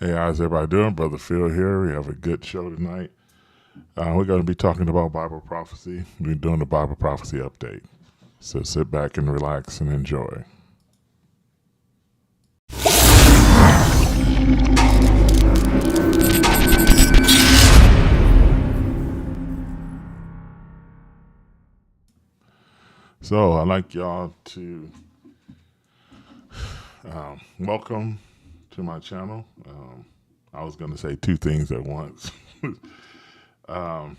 Hey, how's everybody doing? Brother Phil here. We have a good show tonight. We're going to be talking about Bible prophecy. We're doing the Bible prophecy update. So sit back and relax and enjoy. So I'd like y'all to welcome to my channel. I was going to say two things at once. um,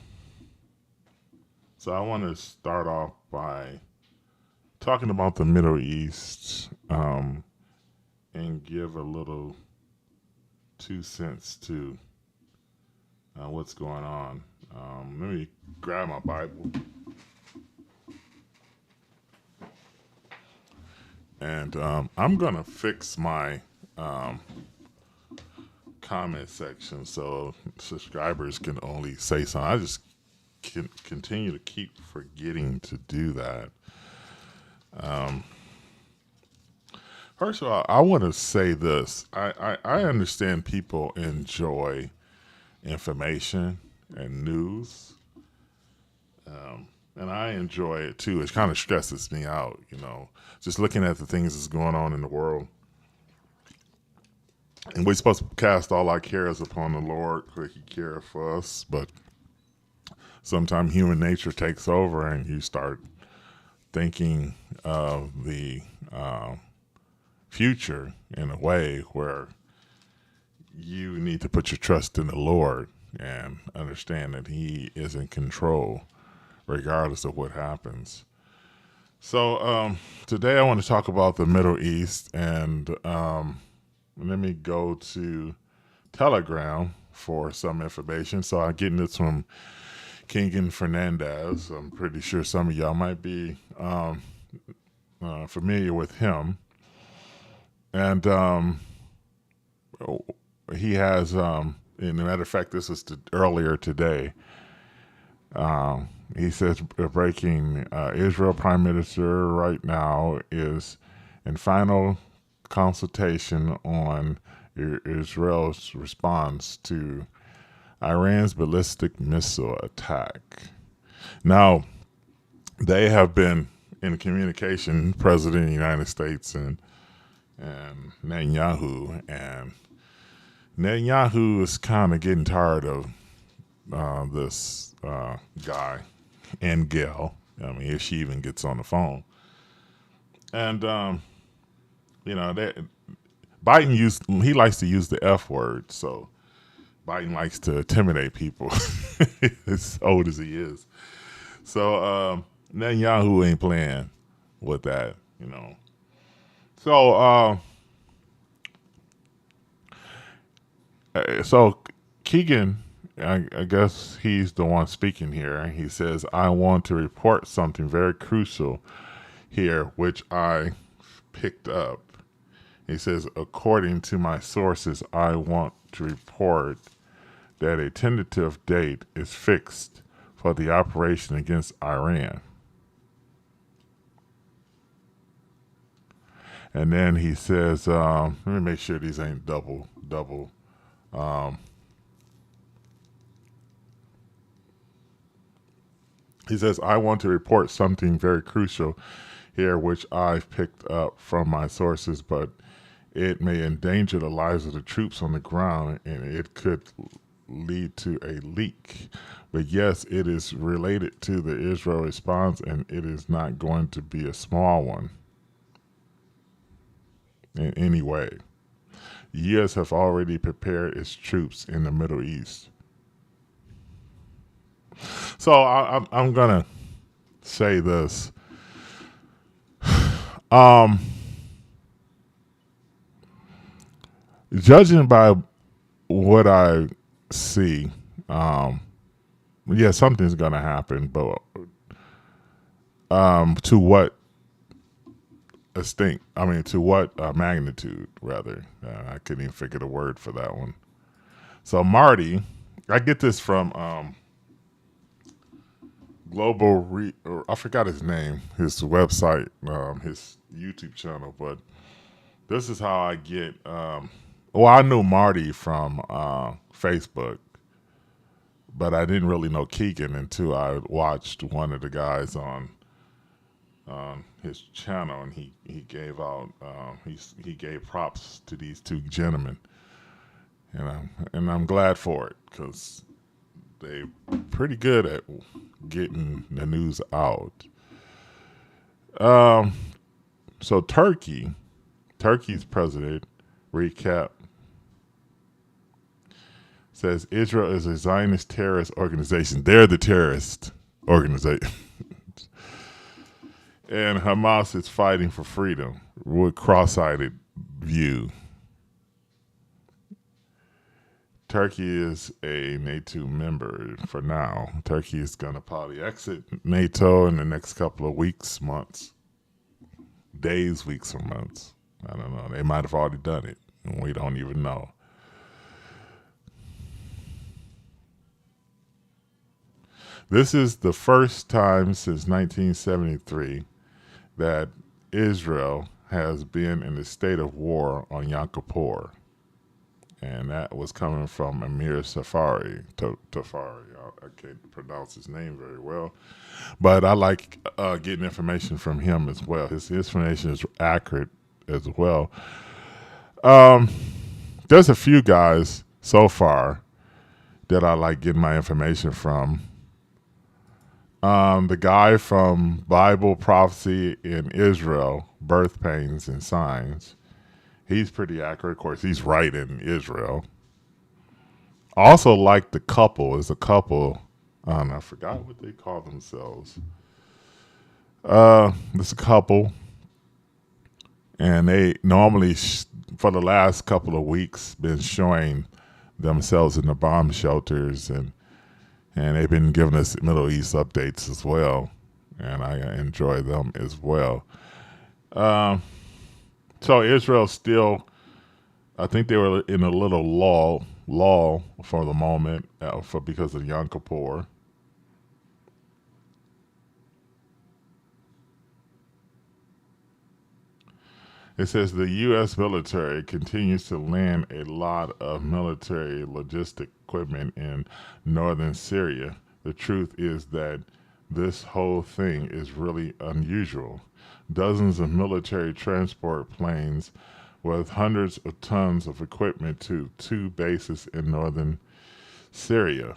so I want to start off by talking about the Middle East and give a little 2 cents to what's going on. Let me grab my Bible. And I'm going to fix my comment section so subscribers can only say something. I just can continue to keep forgetting to do that. First of all, I want to say this. I understand people enjoy information and news. And I enjoy it too. It kind of stresses me out, just looking at the things that's going on in the world. And we're supposed to cast all our cares upon the Lord, for He cares for us. But sometimes human nature takes over, and you start thinking of the future in a way where you need to put your trust in the Lord and understand that He is in control, regardless of what happens. So today I want to talk about the Middle East, and let me go to Telegram for some information. So I'm getting this from Kingan Fernandez. I'm pretty sure some of y'all might be familiar with him. And he has, in a matter of fact, this was earlier today. He says, breaking, Israel Prime Minister right now is in final consultation on Israel's response to Iran's ballistic missile attack. Now, they have been in communication, President of the United States and Netanyahu, and Netanyahu is kind of getting tired of this guy and Gail. I mean, if she even gets on the phone. And, Biden he likes to use the F word, so Biden likes to intimidate people, as old as he is. So Netanyahu ain't playing with that. So so Keegan, I guess he's the one speaking here. He says, I want to report something very crucial here, which I picked up. He says, according to my sources, I want to report that a tentative date is fixed for the operation against Iran. And then he says, let me make sure these ain't double. He says, I want to report something very crucial here, which I've picked up from my sources, but it may endanger the lives of the troops on the ground, and it could lead to a leak. But yes, it is related to the Israel response, and it is not going to be a small one in any way. The U.S. have already prepared its troops in the Middle East. So I'm gonna say this. Judging by what I see, yeah, something's gonna happen, but to what extent? I mean, to what magnitude? Rather, I couldn't even figure the word for that one. So Marty, I get this from or I forgot his name, his website, his YouTube channel, but this is how I get Well, I knew Marty from Facebook, but I didn't really know Keegan until I watched one of the guys on his channel, and he gave out he gave props to these two gentlemen, and I'm glad for it because they pretty good at getting the news out. Um, so Turkey's president recap says Israel is a Zionist terrorist organization. They're the terrorist organization. And Hamas is fighting for freedom with cross-eyed view. Turkey is a NATO member for now. Turkey is going to probably exit NATO in the next couple of weeks, months, days, weeks, or months. I don't know. They might have already done it, and we don't even know. This is the first time since 1973 that Israel has been in a state of war on Yom Kippur. And that was coming from Amir Safari. Tafari. I can't pronounce his name very well. But I like getting information from him as well. His information is accurate as well. There's a few guys so far that I like getting my information from. The guy from Bible Prophecy in Israel, Birth Pains and Signs, he's pretty accurate. Of course, he's right in Israel. Also, like the couple, is a couple. I forgot what they call themselves. It's a couple, and they normally, for the last couple of weeks, been showing themselves in the bomb shelters and they've been giving us Middle East updates as well, and I enjoy them as well. So Israel still, I think they were in a little lull for the moment because of Yom Kippur. It says the U.S. military continues to land a lot of military logistic equipment in northern Syria. The truth is that this whole thing is really unusual. Dozens of military transport planes with hundreds of tons of equipment to two bases in northern Syria.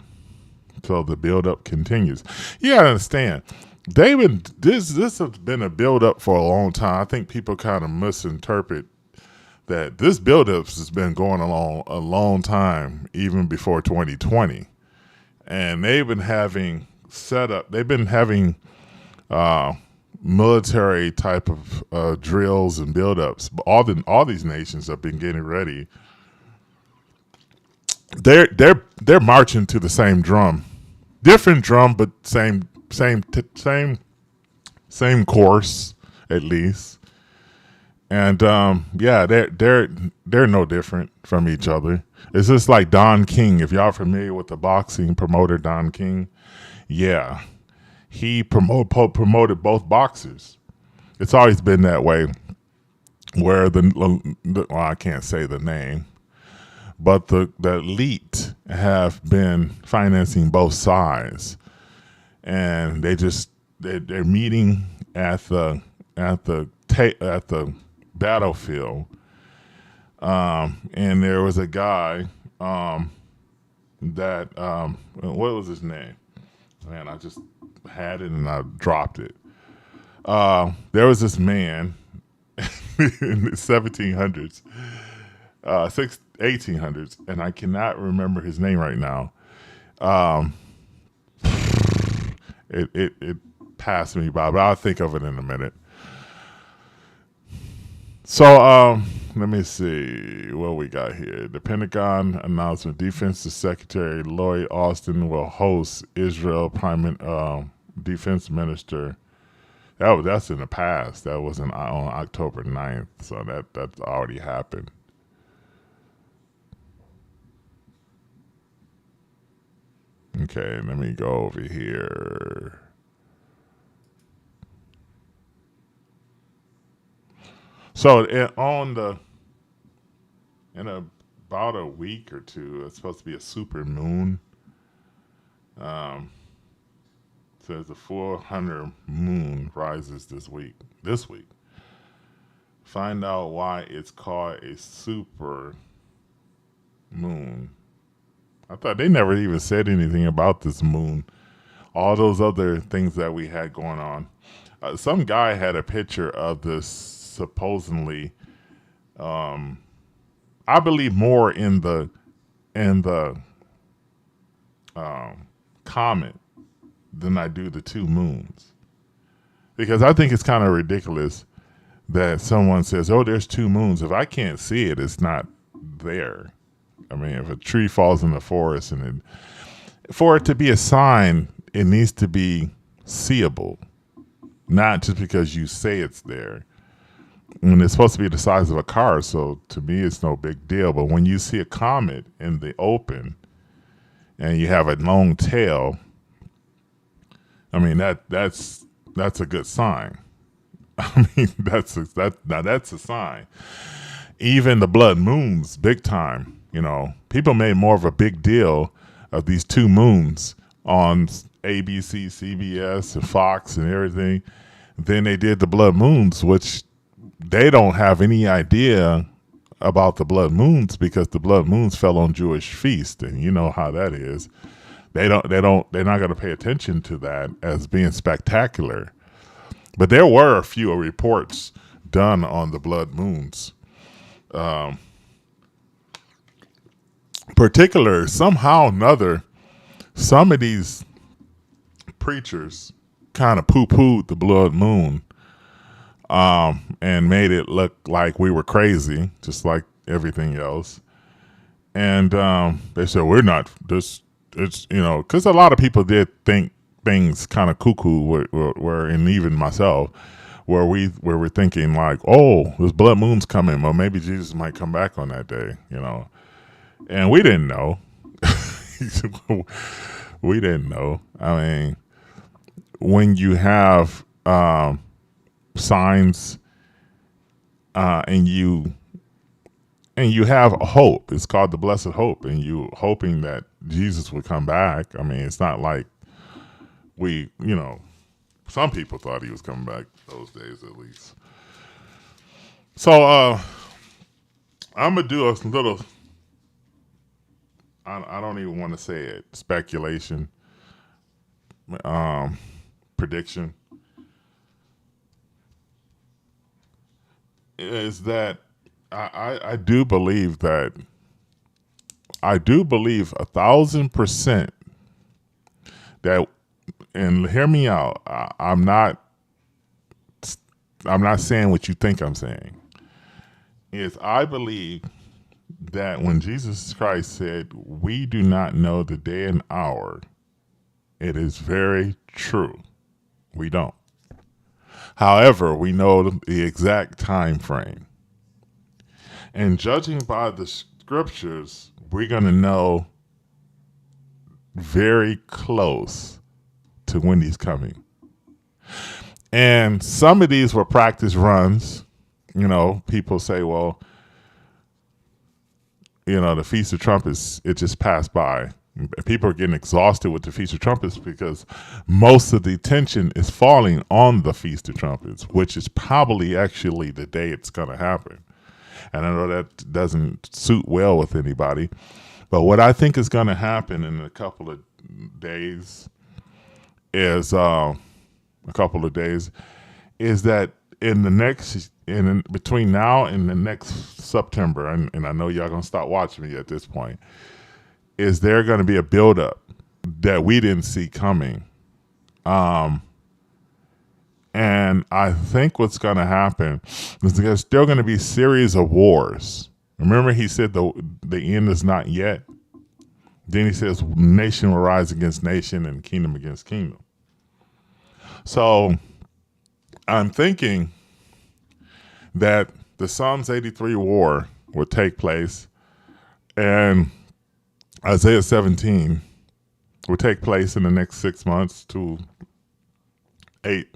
So the buildup continues. You gotta understand, David, this has been a buildup for a long time. I think people kind of misinterpret that this buildup has been going along a long time, even before 2020. And they've been having they've been having military type of drills and buildups. But all these nations have been getting ready. They're marching to the same drum, different drum, but same course at least. And yeah, they're no different from each other. It's just like Don King. If y'all familiar with the boxing promoter Don King, yeah, he promoted both boxers. It's always been that way. Where well, I can't say the name, but the elite have been financing both sides, and they're meeting at the battlefield. And there was a guy that what was his name? Man, I just had it and I dropped it. There was this man in the 1700s, 1800s, and I cannot remember his name right now. It passed me by, but I'll think of it in a minute. So let me see what we got here. The Pentagon announcement: Defense Secretary Lloyd Austin will host Israel Defense Minister. That's in the past. That was on October 9th, so that's already happened. Okay, let me go over here. So in about a week or two. It's supposed to be a super moon. Um, says the 400 moon rises this week. This week. Find out why it's called a super moon. I thought they never even said anything about this moon. All those other things that we had going on. Some guy had a picture of this supposedly. I believe more in the comet than I do the two moons, because I think it's kind of ridiculous that someone says, "Oh, there's two moons." If I can't see it, it's not there. I mean, if a tree falls in the forest for it to be a sign, it needs to be seeable, not just because you say it's there. And it's supposed to be the size of a car, so to me, it's no big deal. But when you see a comet in the open and you have a long tail, I mean that's a good sign. I mean that's a sign. Even the blood moons, big time. People made more of a big deal of these two moons on ABC, CBS, and Fox and everything than they did the blood moons, which they don't have any idea about the blood moons because the blood moons fell on Jewish feast, and you know how that is. They're not going to pay attention to that as being spectacular. But there were a few reports done on the blood moons. Particular, somehow or another, some of these preachers kind of poo-pooed the blood moon, and made it look like we were crazy, just like everything else. And they said, we're not this. It's, because a lot of people did think things kind of cuckoo were, and even myself, where we're thinking like, oh, this blood moon's coming. Well, maybe Jesus might come back on that day, and we didn't know. We didn't know. I mean, when you have signs, and you have a hope, it's called the blessed hope, and you hoping that Jesus would come back. I mean, it's not like some people thought he was coming back those days at least. So I'm gonna do a little, I don't even want to say it, speculation, prediction, is that I do believe 1,000% that, and hear me out, I'm not saying what you think I'm saying, is I believe that when Jesus Christ said, we do not know the day and hour, it is very true. We don't. However, we know the exact time frame. And judging by the scriptures, we're going to know very close to when he's coming. And some of these were practice runs. People say, well, the Feast of Trumpets, it just passed by. People are getting exhausted with the Feast of Trumpets because most of the attention is falling on the Feast of Trumpets, which is probably actually the day it's going to happen. And I know that doesn't suit well with anybody. But what I think is going to happen in a couple of days is that in between now and the next September, and I know y'all going to stop watching me at this point, is there going to be a buildup that we didn't see coming. And I think what's going to happen is there's still going to be a series of wars. Remember, he said the end is not yet. Then he says nation will rise against nation and kingdom against kingdom. So I'm thinking that the Psalms 83 war will take place, and Isaiah 17 will take place in the next 6 months to 8,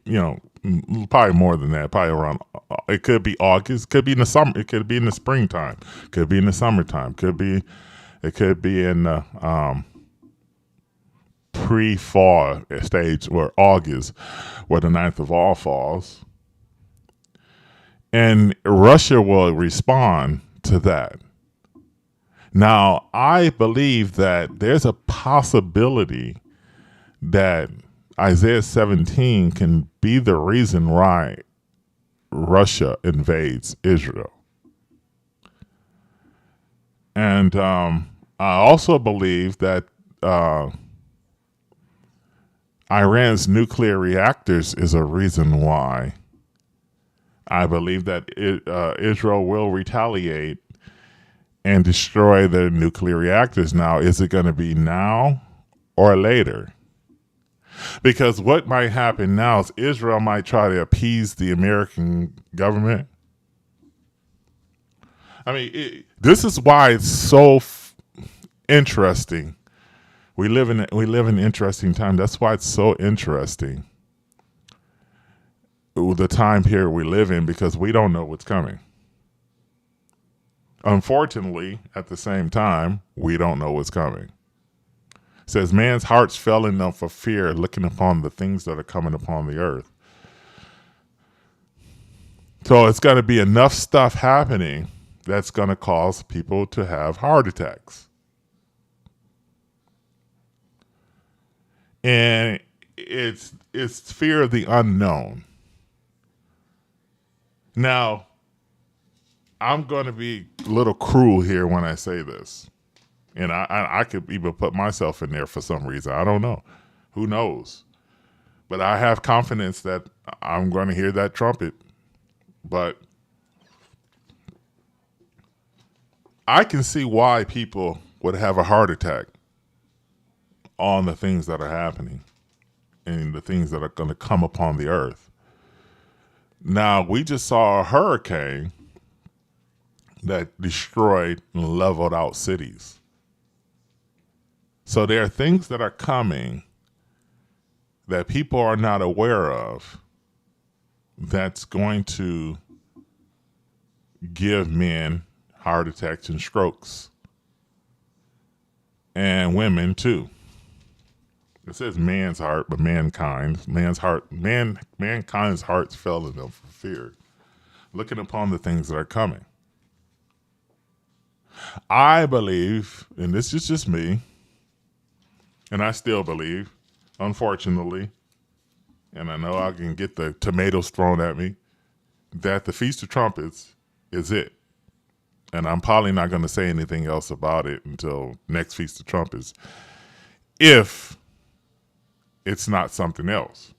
Probably more than that. Probably around. It could be August. Could be in the summer. It could be in the springtime. Could be in the summertime. Could be. It could be in the pre-fall stage, or August, where the ninth of all falls, and Russia will respond to that. Now, I believe that there's a possibility that Isaiah 17 can be the reason why Russia invades Israel. And I also believe that Iran's nuclear reactors is a reason why I believe that Israel will retaliate and destroy their nuclear reactors. Now, is it going to be now or later? Because what might happen now is Israel might try to appease the American government. I mean, this is why it's so interesting. We live in interesting time. That's why it's so interesting, the time period we live in, because we don't know what's coming. Unfortunately, at the same time, we don't know what's coming. It says, man's hearts fell in them for fear, looking upon the things that are coming upon the earth. So it's going to be enough stuff happening that's going to cause people to have heart attacks. And it's fear of the unknown. Now, I'm going to be a little cruel here when I say this. And I could even put myself in there for some reason. I don't know. Who knows? But I have confidence that I'm going to hear that trumpet. But I can see why people would have a heart attack on the things that are happening and the things that are going to come upon the earth. Now, we just saw a hurricane that destroyed and leveled out cities. So there are things that are coming that people are not aware of that's going to give men heart attacks and strokes, and women too. It says man's heart, but mankind's hearts fell in them for fear, looking upon the things that are coming. I believe, and this is just me, and I still believe, unfortunately, and I know I can get the tomatoes thrown at me, that the Feast of Trumpets is it. And I'm probably not going to say anything else about it until next Feast of Trumpets, if it's not something else.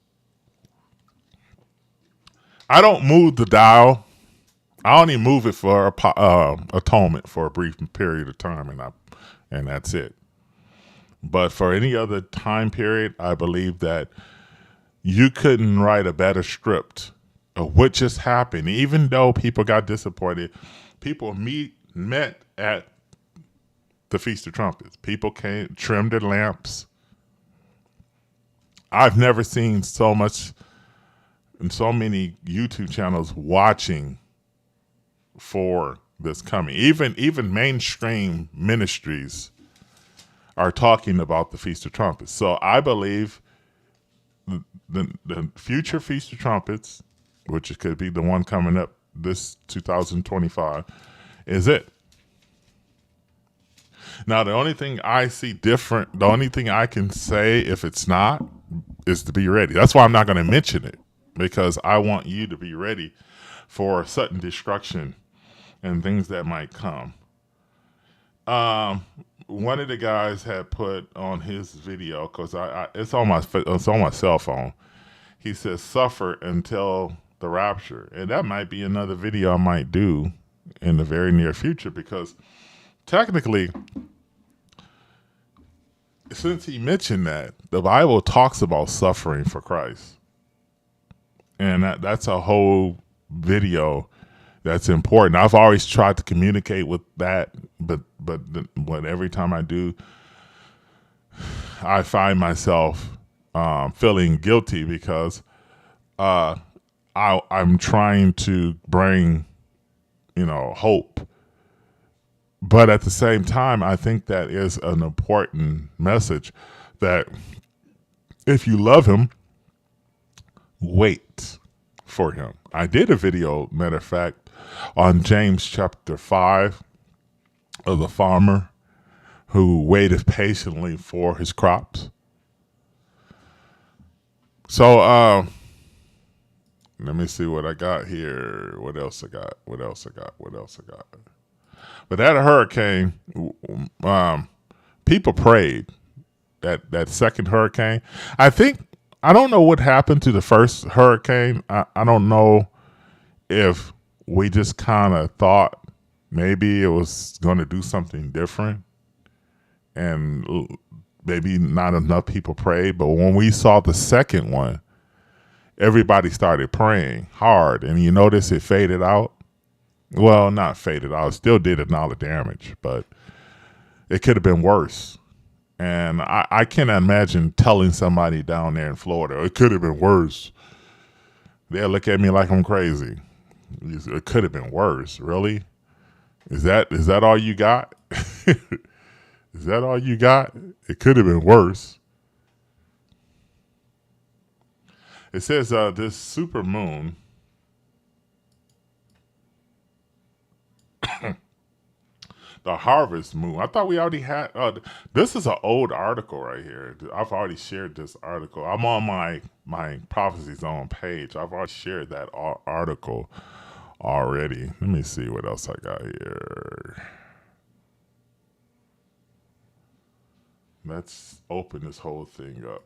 I don't move the dial. I only move it for atonement for a brief period of time, and that's it. But for any other time period, I believe that you couldn't write a better script of what just happened. Even though people got disappointed, people met at the Feast of Trumpets. People came, trimmed their lamps. I've never seen so much and so many YouTube channels watching for this coming. Even mainstream ministries are talking about the Feast of Trumpets. So I believe the future Feast of Trumpets, which could be the one coming up this 2025, is it. Now, the only thing I see different, the only thing I can say if it's not, is to be ready. That's why I'm not going to mention it, because I want you to be ready for sudden destruction and things that might come. One of the guys had put on his video, because it's on my cell phone. He says, "Suffer until the rapture," and that might be another video I might do in the very near future, because technically, since he mentioned that, the Bible talks about suffering for Christ, and that's a whole video that's important. I've always tried to communicate with that, but every time I do, I find myself feeling guilty, because I'm trying to bring, hope. But at the same time, I think that is an important message that if you love him, wait for him. I did a video, matter of fact, on James chapter 5 of the farmer who waited patiently for his crops. So let me see what I got here. What else I got? What else I got? What else I got? But that hurricane, people prayed. That second hurricane, I think, I don't know what happened to the first hurricane. I don't know if we just kind of thought maybe it was going to do something different, and maybe not enough people prayed. But when we saw the second one, everybody started praying hard, and you notice it faded out. Well, not faded out. It still did a lot of damage, but it could have been worse. And I can't imagine telling somebody down there in Florida, it could have been worse. They'll look at me like I'm crazy. It could have been worse. Really? Is that all you got? Is that all you got? It could have been worse. It says this super moon, the harvest moon. I thought we already had. This is an old article right here. I've already shared this article. I'm on my Prophecy Zone page. I've already shared that article already. Let me see what else I got here. Let's open this whole thing up.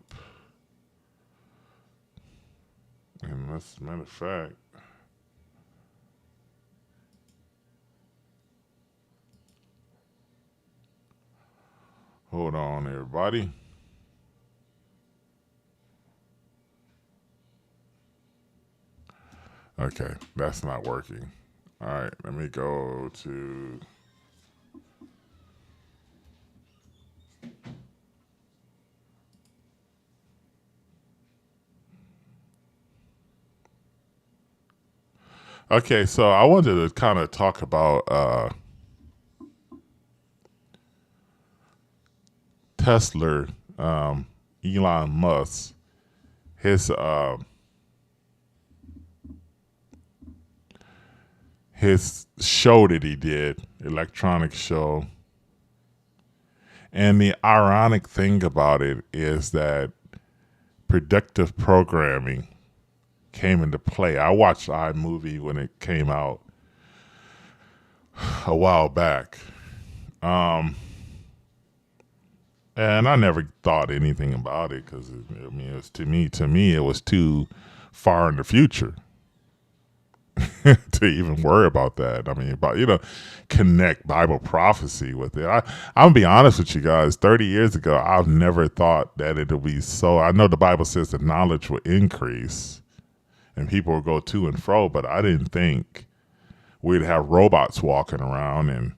And as a matter of fact, hold on, everybody. Okay, that's not working. All right, let me go to. Okay, so I wanted to kind of talk about Tesla, Elon Musk, his show that he did, electronic show. And the ironic thing about it is that predictive programming came into play. I watched iMovie when it came out a while back. And I never thought anything about it because it was to me it was too far in the future to even worry about that. I mean, about connect Bible prophecy with it. I'm gonna be honest with you guys. 30 years ago, I've never thought that it'll be so. I know the Bible says that knowledge will increase and people will go to and fro, but I didn't think we'd have robots walking around and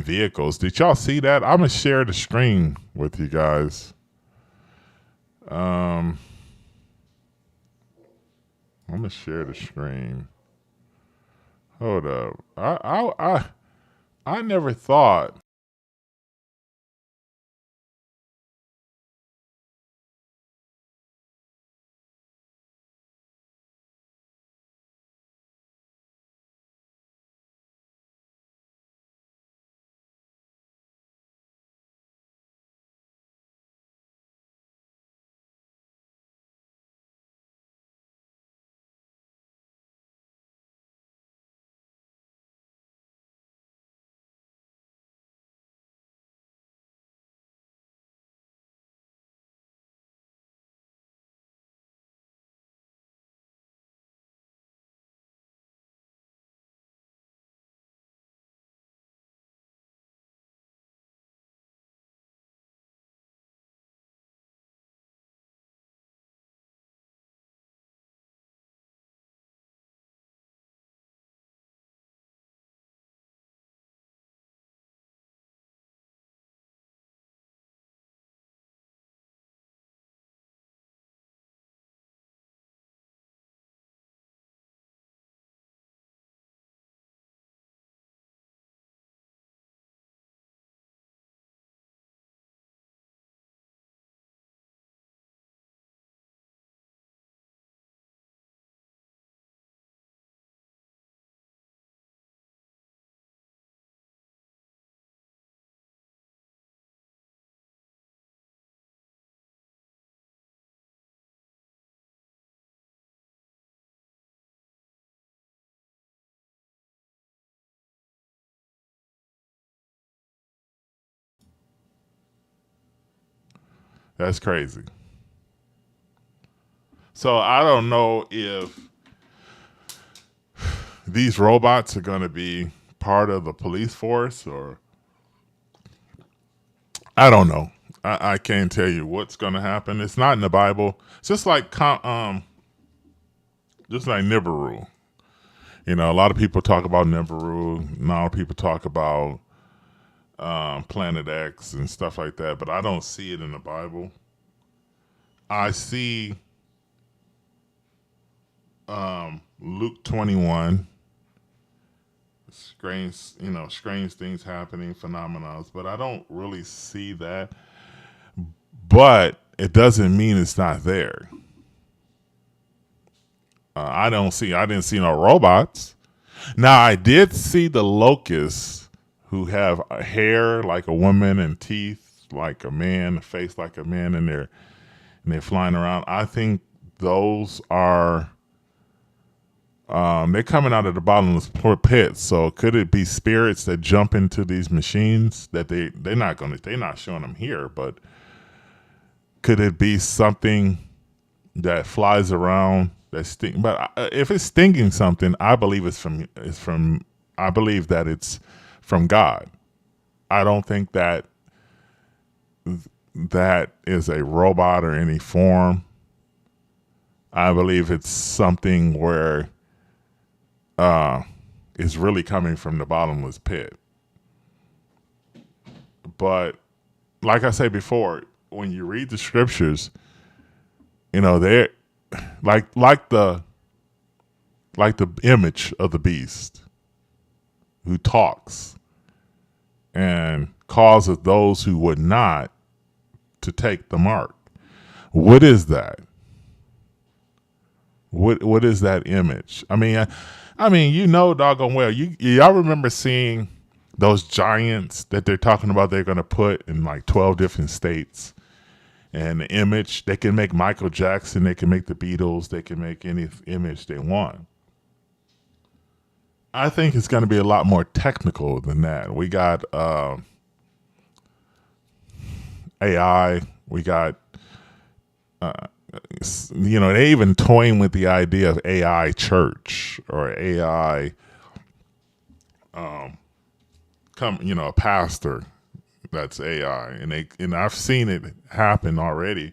vehicles. Did y'all see that? I'm gonna share the screen with you guys. I'm gonna share the screen. Hold up. I never thought That's crazy. So I don't know if these robots are going to be part of the police force, or I don't know. I can't tell you what's going to happen. It's not in the Bible. It's just like Nibiru. You know, a lot of people talk about Nibiru. A lot of people talk about Planet X and stuff like that, but I don't see it in the Bible. I see Luke 21, strange things happening, phenomena, but I don't really see that. But it doesn't mean it's not there. I didn't see no robots. Now I did see the locusts who have a hair like a woman and teeth like a man, a face like a man, and they're flying around. I think those are they're coming out of the bottomless pit. So could it be spirits that jump into these machines that they're not showing them here, but could it be something that flies around that sting? But if it's stinging something, I believe I believe that it's from God. I don't think that that is a robot or any form. I believe it's something where it's really coming from the bottomless pit. But like I said before, when you read the scriptures, they're like the image of the beast who talks and causes those who would not to take the mark. What is that? What is that image? I mean, doggone well. Y'all remember seeing those giants that they're talking about? They're going to put in like 12 different states, and the image they can make Michael Jackson, they can make the Beatles, they can make any image they want. I think it's going to be a lot more technical than that. We got AI. We got they even toying with the idea of AI church or AI a pastor that's AI, and I've seen it happen already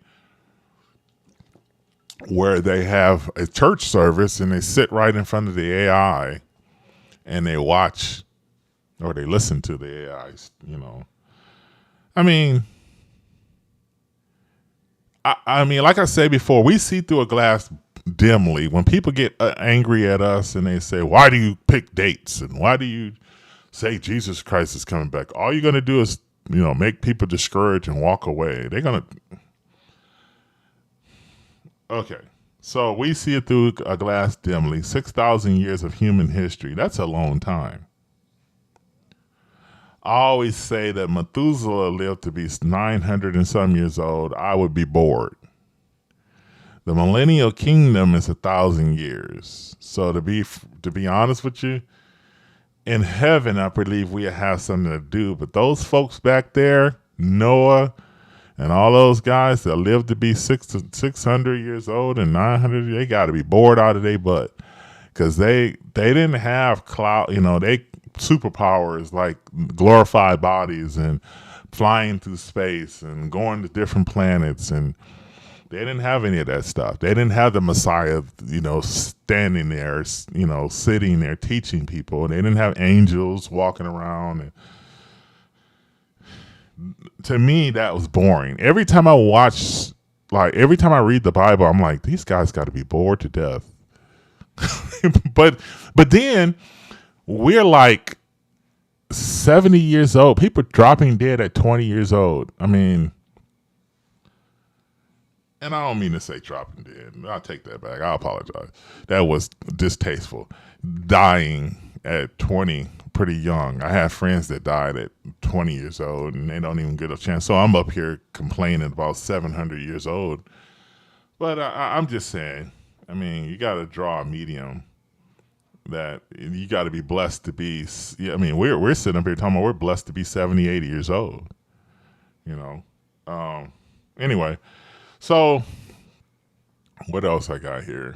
where they have a church service and they sit right in front of the AI and they watch or they listen to the AI. I mean, I mean, like I said before, we see through a glass dimly. When people get angry at us and they say, "Why do you pick dates?" and "Why do you say Jesus Christ is coming back?" All you're gonna do is, make people discouraged and walk away. They're gonna. Okay, so we see it through a glass dimly. 6,000 years of human history—that's a long time. I always say that Methuselah lived to be 900 and some years old. I would be bored. The millennial kingdom is 1,000 years. So to be honest with you, in heaven, I believe we have something to do. But those folks back there, Noah and all those guys that live to be 600 years old and 900, they got to be bored out of their butt because they didn't have cloud. They superpowers like glorified bodies and flying through space and going to different planets, and they didn't have any of that stuff. They didn't have the Messiah, standing there, sitting there teaching people. They didn't have angels walking around. And to me, that was boring. Every time I read the Bible, I'm like, these guys got to be bored to death. but then we're like 70 years old. People dropping dead at 20 years old. I mean, and I don't mean to say dropping dead. I'll take that back. I apologize. That was distasteful. Dying at 20, pretty young. I have friends that died at 20 years old and they don't even get a chance. So I'm up here complaining about 700 years old. But I'm just saying, you got to draw a medium that you got to be blessed to be. We're sitting up here talking about we're blessed to be 70, 80 years old. Anyway, so what else I got here?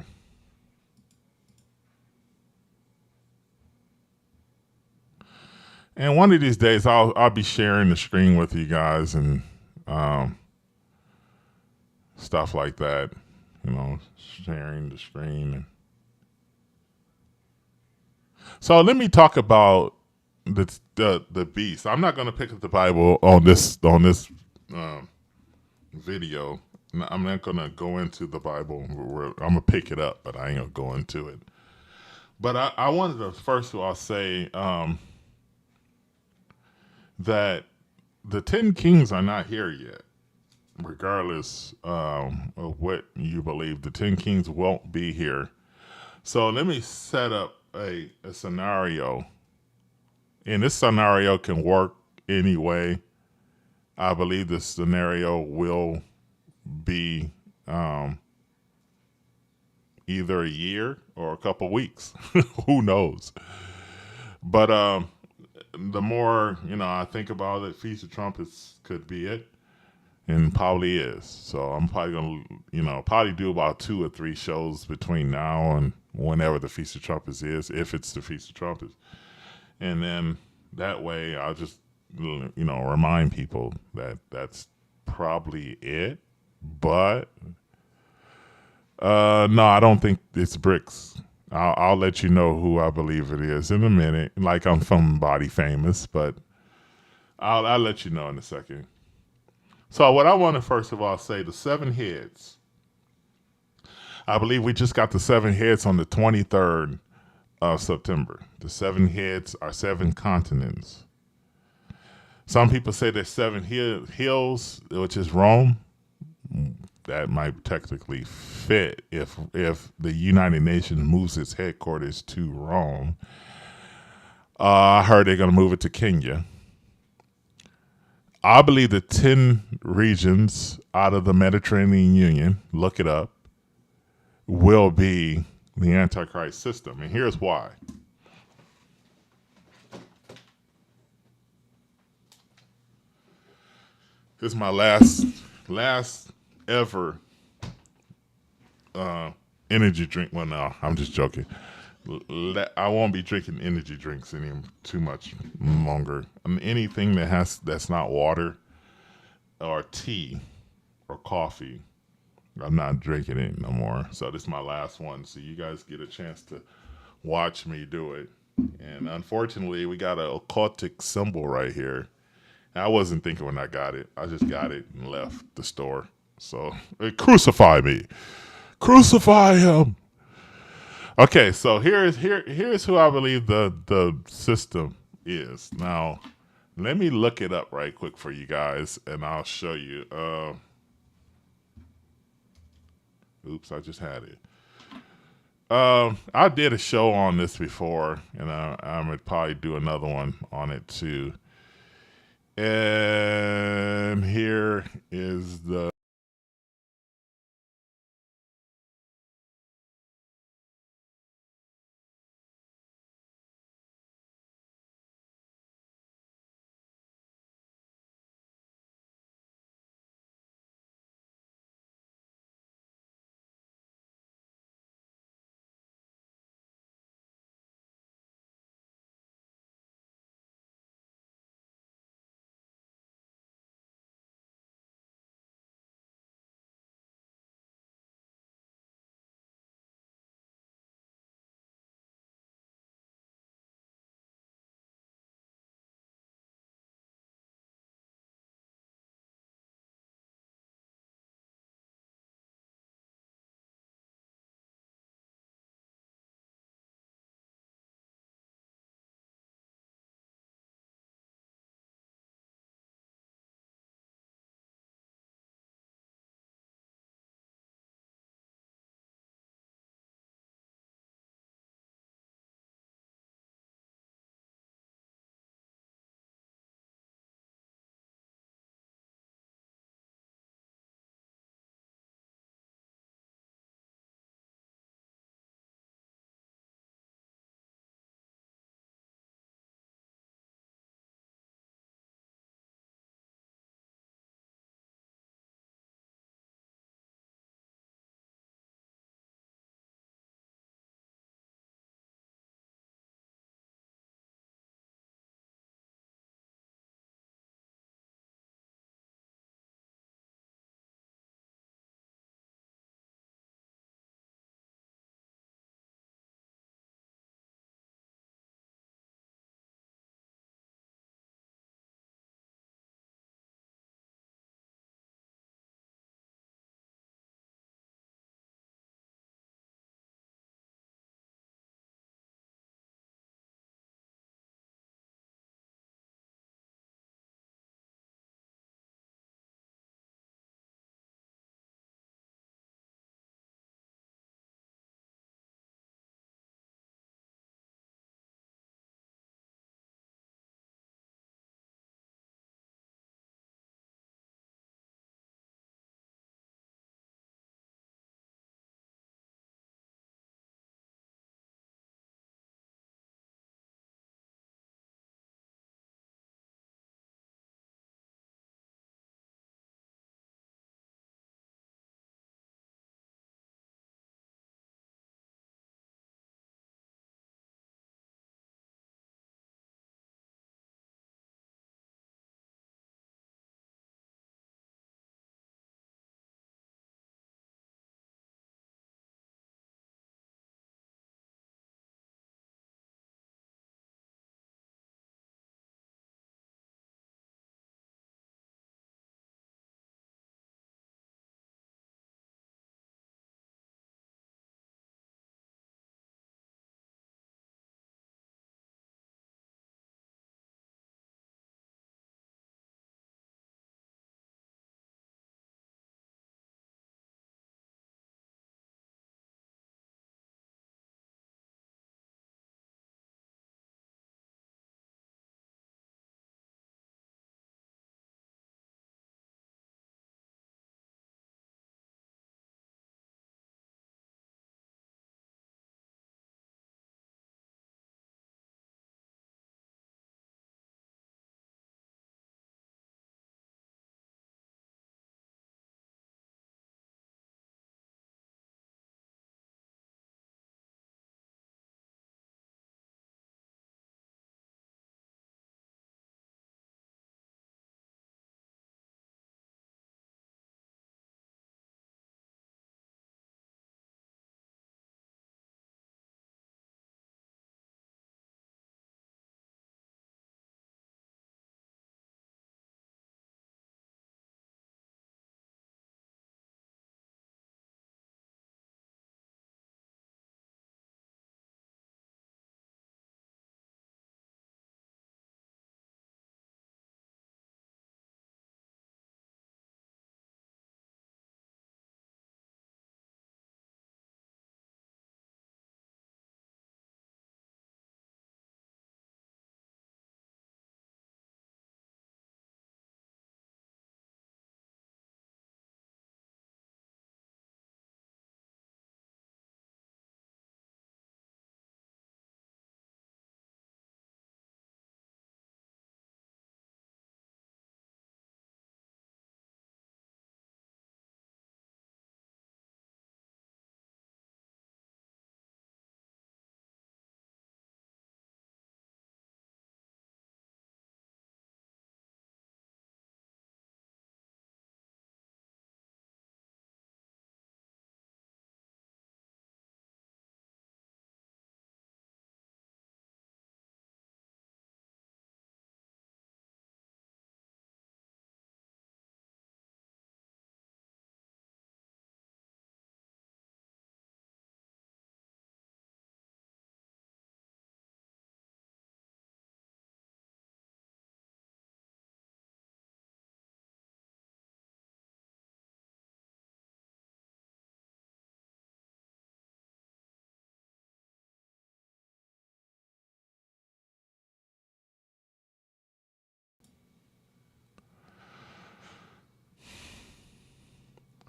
And one of these days, I'll be sharing the screen with you guys and um, stuff like that. You know, sharing the screen. So let me talk about the beast. I'm not going to pick up the Bible on this um, video. I'm not going to go into the Bible. I'm going to pick it up, but I ain't going to go into it. But I wanted to first of all say that the 10 kings are not here yet. Regardless of what you believe, the 10 kings won't be here. So let me set up a scenario. And this scenario can work anyway. I believe this scenario will be um, either a year or a couple weeks. Who knows? But the more I think about it, Feast of Trumpets could be it, and probably is. So I'm probably gonna probably do about 2 or 3 shows between now and whenever the Feast of Trumpets is, if it's the Feast of Trumpets, and then that way I'll just remind people that that's probably it. But no, I don't think it's bricks. I'll let you know who I believe it is in a minute. Like I'm somebody famous, but I'll let you know in a second. So what I want to first of all say, the 7 heads. I believe we just got the 7 heads on the 23rd of September. The 7 heads are 7 continents. Some people say there's 7 hills, which is Rome. That might technically fit if the United Nations moves its headquarters to Rome. I heard they're going to move it to Kenya. I believe the 10 regions out of the Mediterranean Union, look it up, will be the Antichrist system. And here's why. This is my last ever energy drink. Well, no, I'm just joking. I won't be drinking energy drinks any too much longer. Anything that's not water or tea or coffee, I'm not drinking it no more. So this is my last one. So you guys get a chance to watch me do it. And unfortunately, we got a occultic symbol right here. I wasn't thinking when I got it. I just got it and left the store. So crucify me, crucify him. Okay, so here's who I believe the system is. Now, let me look it up right quick for you guys, and I'll show you. Oops, I just had it. I did a show on this before, and I'm gonna probably do another one on it too. And here is the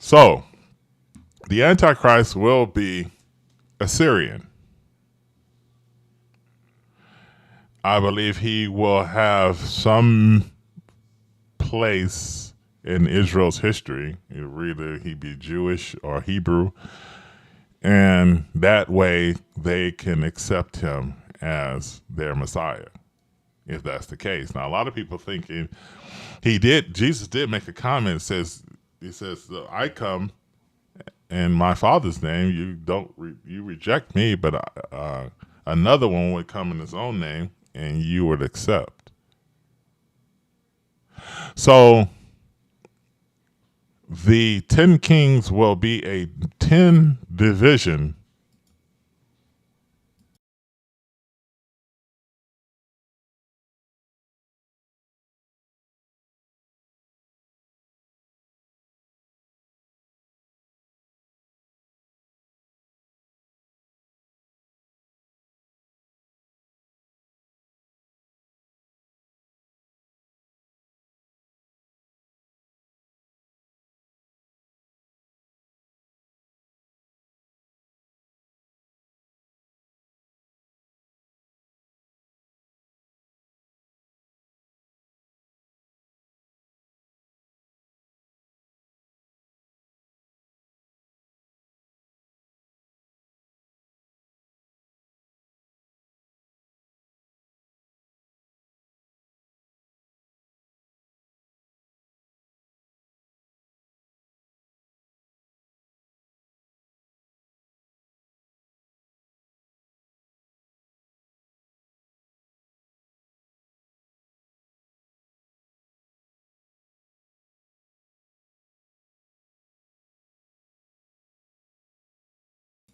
So the Antichrist will be Assyrian. I believe he will have some place in Israel's history. Either he be Jewish or Hebrew, and that way they can accept him as their Messiah, if that's the case. Now, a lot of people thinking Jesus did make a comment. He says, I come in my Father's name. You reject me, but another one would come in his own name, and you would accept. So the 10 kings will be a 10 division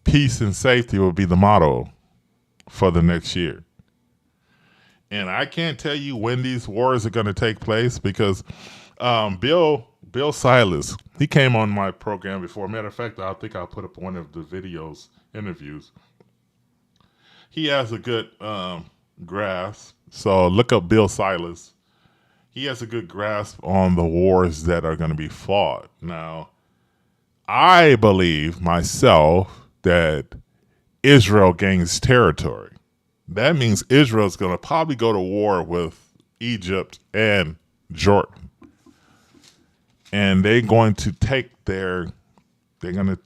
peace and safety will be the motto for the next year. And I can't tell you when these wars are going to take place because Bill Silas, he came on my program before. Matter of fact, I think I'll put up one of the interviews. He has a good grasp. So look up Bill Silas. He has a good grasp on the wars that are going to be fought. Now, I believe myself that Israel gains territory. That means Israel's going to probably go to war with Egypt and Jordan. And they're going to they're going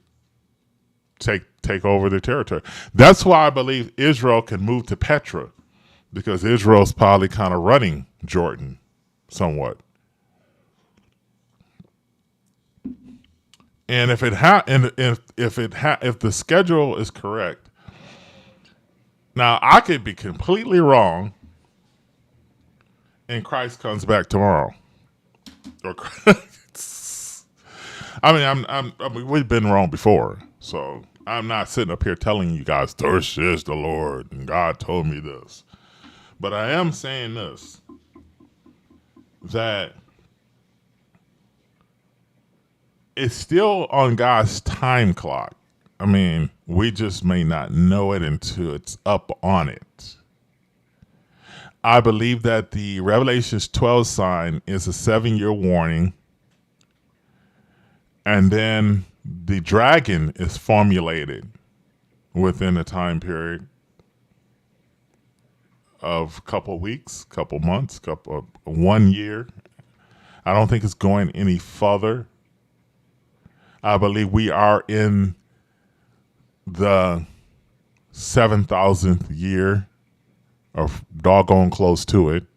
to take over their territory. That's why I believe Israel can move to Petra, because Israel's probably kind of running Jordan somewhat. And if the schedule is correct, now I could be completely wrong, and Christ comes back tomorrow. Or, I mean, we've been wrong before, so I'm not sitting up here telling you guys, "Thus is the Lord," and God told me this. But I am saying this: that it's still on God's time clock. I mean, we just may not know it until it's up on it. I believe that the Revelations 12 sign is a 7-year warning. And then the dragon is formulated within a time period of a couple weeks, couple months, 1 year. I don't think it's going any further. I believe we are in the 7,000th year, or doggone close to it.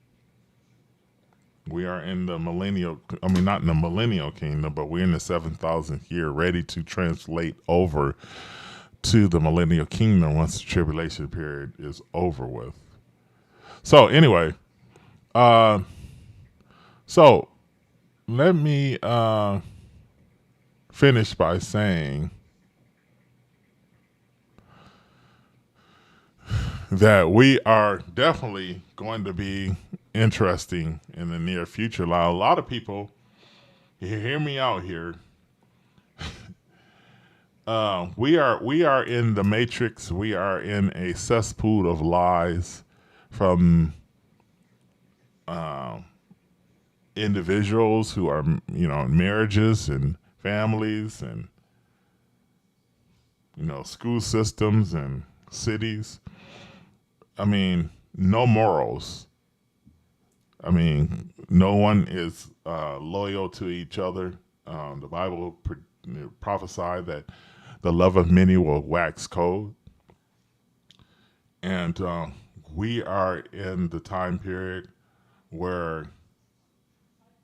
We are in the not in the millennial kingdom, but we're in the 7,000th year, ready to translate over to the millennial kingdom once the tribulation period is over with. So anyway, so let me finish by saying that we are definitely going to be interesting in the near future. Now, a lot of people, hear me out here. We are in the matrix. We are in a cesspool of lies from individuals who are, in marriages and families and, school systems and cities. I mean, no morals. I mean, no one is loyal to each other. The Bible prophesied that the love of many will wax cold. And we are in the time period where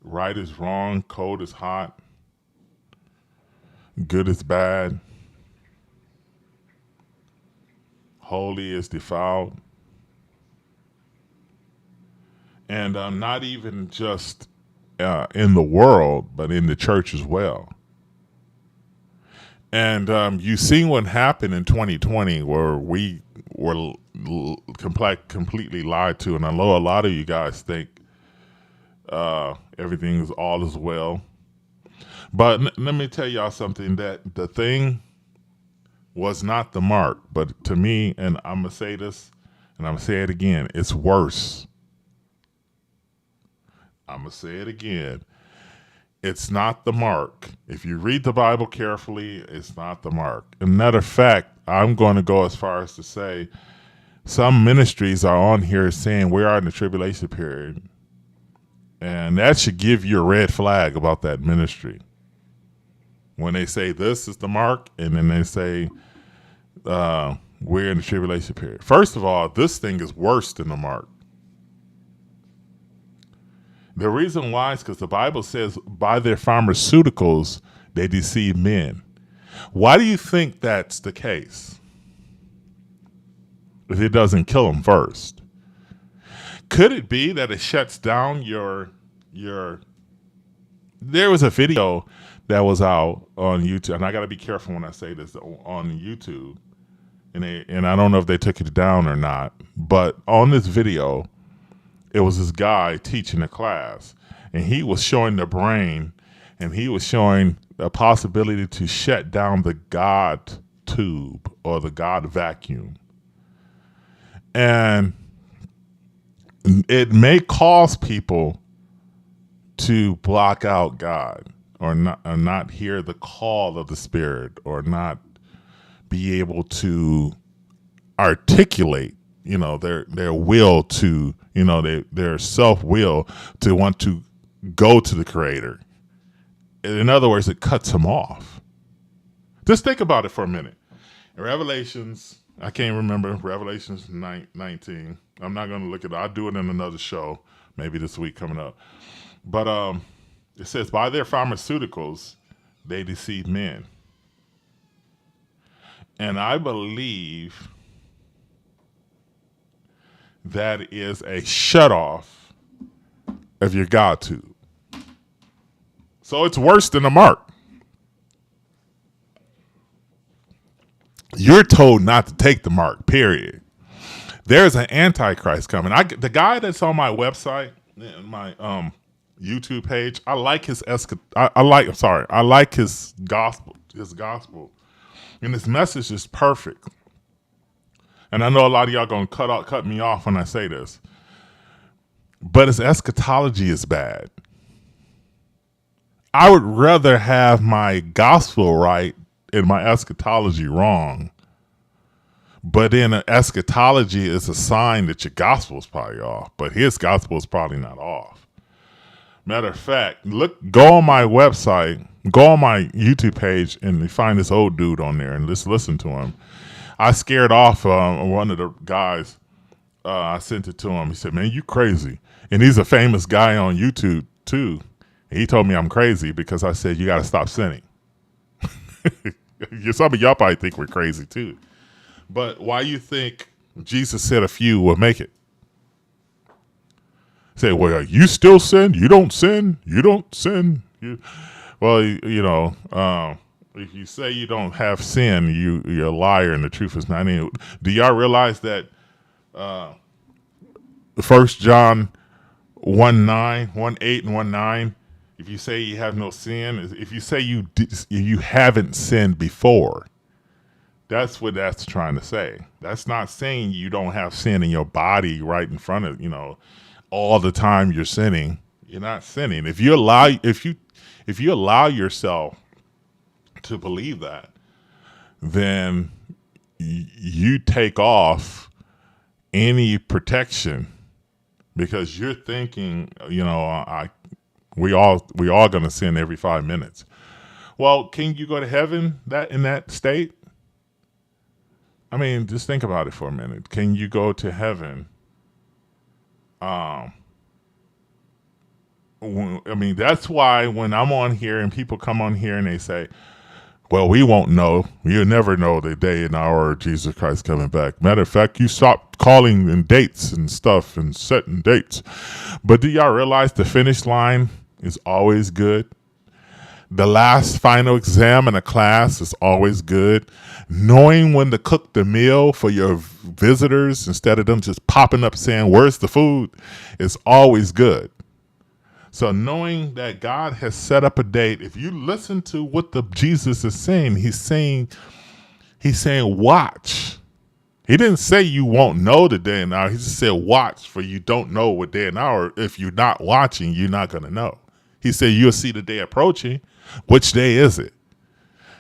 right is wrong, cold is hot, good is bad, holy is defiled. And not even just in the world, but in the church as well. And you've seen what happened in 2020 where we were completely lied to. And I know a lot of you guys think everything's all is well. But let me tell y'all something, that the thing was not the mark. But to me, and I'm going to say this, and I'm going to say it again, it's worse. I'm going to say it again. It's not the mark. If you read the Bible carefully, it's not the mark. As a matter of fact, I'm going to go as far as to say some ministries are on here saying we are in the tribulation period. And that should give you a red flag about that ministry. When they say this is the mark, and then they say we're in the tribulation period. First of all, this thing is worse than the mark. The reason why is because the Bible says by their pharmaceuticals, they deceive men. Why do you think that's the case? If it doesn't kill them first. Could it be that it shuts down your there was a video that was out on YouTube, and I got to be careful when I say this, on YouTube, and I don't know if they took it down or not, but on this video, it was this guy teaching a class, and he was showing the brain, and he was showing the possibility to shut down the God tube or the God vacuum. And it may cause people to block out God or not hear the call of the Spirit, or not be able to articulate their will to, their self-will to want to go to the Creator. In other words, it cuts them off. Just think about it for a minute. In Revelations, I can't remember, Revelations 19. I'm not going to look at it. I'll do it in another show, maybe this week coming up. But it says, by their pharmaceuticals, they deceive men. And I believe that is a shutoff of your God tube. So it's worse than the mark. You're told not to take the mark, period. There's an antichrist coming. The guy that's on my website, my YouTube page, I like his I like his gospel. And his message is perfect. And I know a lot of y'all gonna cut me off when I say this, but his eschatology is bad. I would rather have my gospel right and my eschatology wrong. But then an eschatology is a sign that your gospel is probably off, but his gospel is probably not off. Matter of fact, go on my website, go on my YouTube page, and you find this old dude on there, and just listen to him. I scared off one of the guys. I sent it to him. He said, "Man, you crazy." And he's a famous guy on YouTube too. He told me I'm crazy because I said, you got to stop sinning. Some of y'all probably think we're crazy too. But why you think Jesus said a few will make it? Say, well, you still sin? You don't sin? You don't sin? If you say you don't have sin, you're a liar and the truth is not in you. Do y'all realize that 1 John 1:8 and 1:9, if you say you have no sin, if you say you haven't sinned before, that's what that's trying to say. That's not saying you don't have sin in your body right in front of, all the time you're sinning. You're not sinning. If you allow yourself to believe that, then you take off any protection because you're thinking, we all going to sin every 5 minutes. Well, can you go to heaven in that state? I mean, just think about it for a minute. Can you go to heaven? That's why when I'm on here and people come on here and they say, well, we won't know. You'll never know the day and hour of Jesus Christ coming back. Matter of fact, you stop calling in dates and stuff and setting dates. But do y'all realize the finish line is always good? The last final exam in a class is always good. Knowing when to cook the meal for your visitors instead of them just popping up saying, where's the food, is always good. So knowing that God has set up a date, if you listen to what Jesus is saying, he's saying, watch. He didn't say you won't know the day and hour. He just said, watch, for you don't know what day and hour. If you're not watching, you're not going to know. He said, you'll see the day approaching. Which day is it?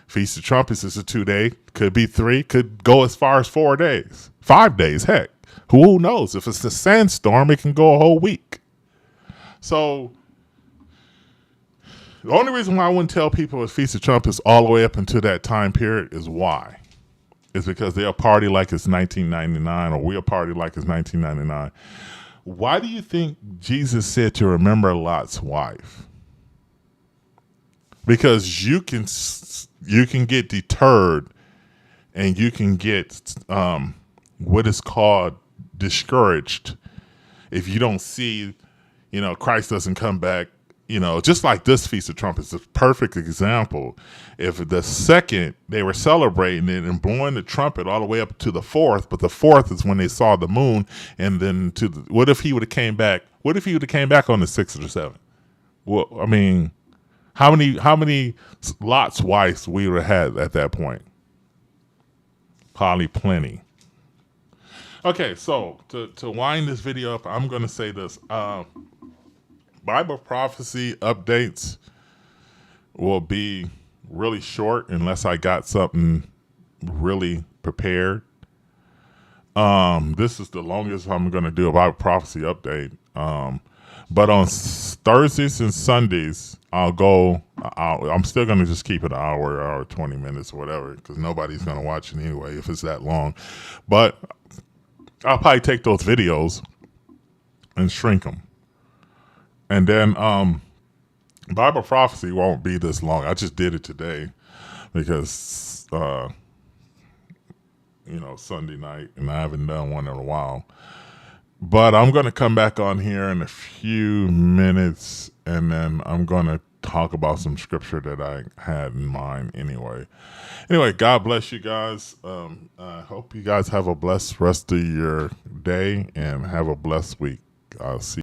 Feast of Trumpets is a 2-day, could be 3, could go as far as 4 days, 5 days, heck. Who knows? If it's a sandstorm, it can go a whole week. So the only reason why I wouldn't tell people it's Feast of Trumpets all the way up into that time period is why. It's because they'll party like it's 1999, or we'll party like it's 1999. Why do you think Jesus said to remember Lot's wife? Because you can get deterred, and you can get what is called discouraged if you don't see, Christ doesn't come back. Just like this Feast of Trumpets is a perfect example. If the second they were celebrating it and blowing the trumpet all the way up to the 4th, but the 4th is when they saw the moon, and then what if he would have came back? What if he would have came back on the 6th or the 7th? Well, I mean, how many Lot's wives we would have had at that point? Probably plenty. Okay, so to wind this video up, I'm going to say this. Bible prophecy updates will be really short unless I got something really prepared. This is the longest I'm going to do a Bible prophecy update. But on Thursdays and Sundays, I'm still going to just keep it an hour 20 minutes or whatever, because nobody's going to watch it anyway if it's that long. But I'll probably take those videos and shrink them. And then Bible prophecy won't be this long. I just did it today because, Sunday night, and I haven't done one in a while. But I'm going to come back on here in a few minutes, and then I'm going to talk about some scripture that I had in mind anyway. Anyway, God bless you guys. I hope you guys have a blessed rest of your day and have a blessed week. I'll see you.